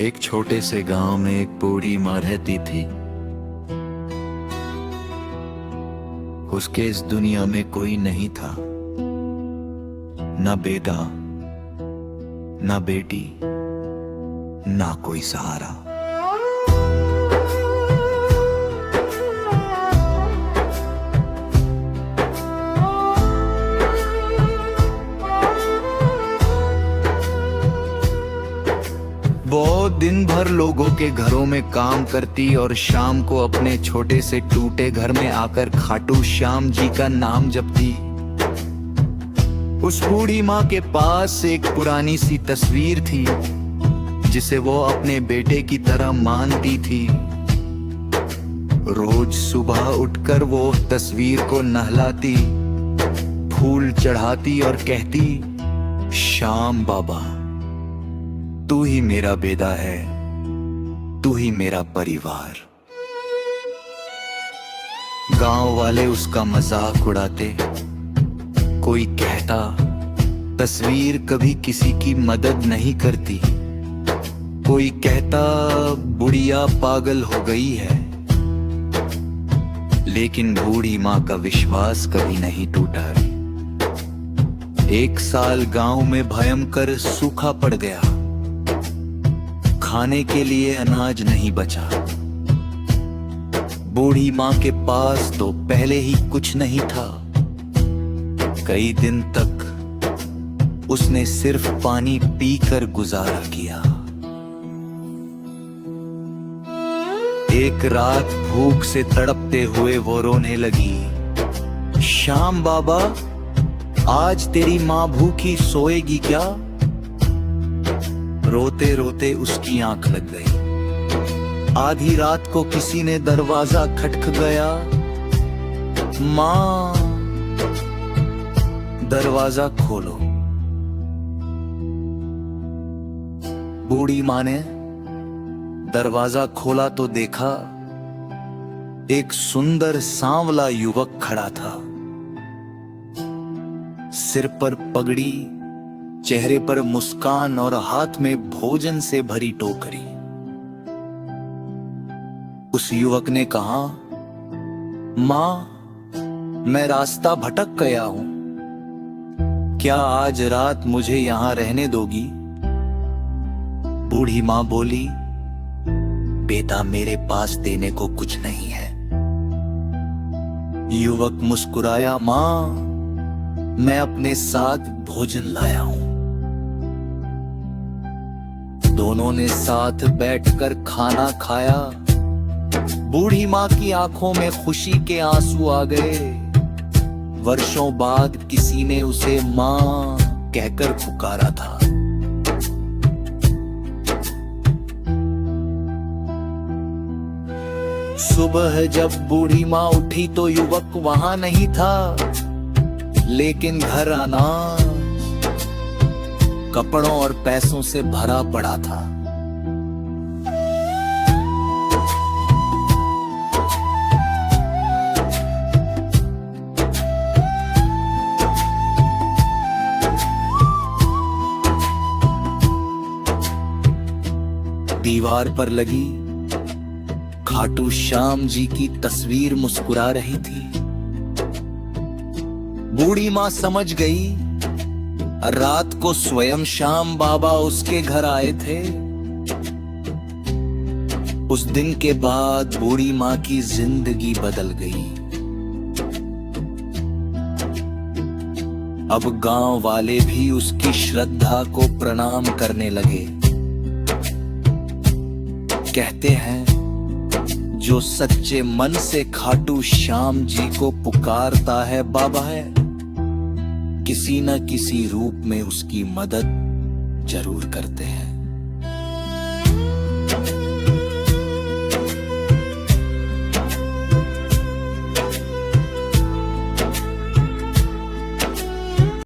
एक छोटे से गांव में एक बूढ़ी माँ रहती थी। उसके इस दुनिया में कोई नहीं था, ना बेटा, ना बेटी, ना कोई सहारा। वो दिन भर लोगों के घरों में काम करती और शाम को अपने छोटे से टूटे घर में आकर खाटू श्याम जी का नाम जपती। उस बूढ़ी माँ के पास एक पुरानी सी तस्वीर थी जिसे वो अपने बेटे की तरह मानती थी। रोज सुबह उठकर वो तस्वीर को नहलाती, फूल चढ़ाती और कहती, श्याम बाबा, तू ही मेरा बेटा है, तू ही मेरा परिवार। गांव वाले उसका मजाक उड़ाते। कोई कहता, तस्वीर कभी किसी की मदद नहीं करती। कोई कहता, बुढ़िया पागल हो गई है। लेकिन बूढ़ी माँ का विश्वास कभी नहीं टूटा। एक साल गांव में भयंकर सूखा पड़ गया। खाने के लिए अनाज नहीं बचा। बूढ़ी माँ के पास तो पहले ही कुछ नहीं था। कई दिन तक उसने सिर्फ पानी पीकर गुजारा किया। एक रात भूख से तड़पते हुए वो रोने लगी। श्याम बाबा, आज तेरी माँ भूखी सोएगी क्या? रोते रोते उसकी आंख लग गई। आधी रात को किसी ने दरवाजा खटक गया। माँ, दरवाजा खोलो। बूढ़ी माँ ने दरवाजा खोला तो देखा एक सुंदर सांवला युवक खड़ा था। सिर पर पगड़ी, चेहरे पर मुस्कान और हाथ में भोजन से भरी टोकरी। उस युवक ने कहा, मां, मैं रास्ता भटक गया हूं, क्या आज रात मुझे यहां रहने दोगी? बूढ़ी मां बोली, बेटा, मेरे पास देने को कुछ नहीं है। युवक मुस्कुराया, मां, मैं अपने साथ भोजन लाया हूं। दोनों ने साथ बैठकर खाना खाया। बूढ़ी माँ की आंखों में खुशी के आंसू आ गए। वर्षों बाद किसी ने उसे माँ कहकर पुकारा था। सुबह जब बूढ़ी माँ उठी तो युवक वहां नहीं था, लेकिन घर अनाज, कपड़ों और पैसों से भरा पड़ा था। दीवार पर लगी खाटू श्याम जी की तस्वीर मुस्कुरा रही थी। बूढ़ी माँ समझ गई, रात को स्वयं श्याम बाबा उसके घर आए थे। उस दिन के बाद बूढ़ी माँ की जिंदगी बदल गई। अब गांव वाले भी उसकी श्रद्धा को प्रणाम करने लगे। कहते हैं, जो सच्चे मन से खाटू श्याम जी को पुकारता है, बाबा है, किसी न किसी रूप में उसकी मदद जरूर करते हैं।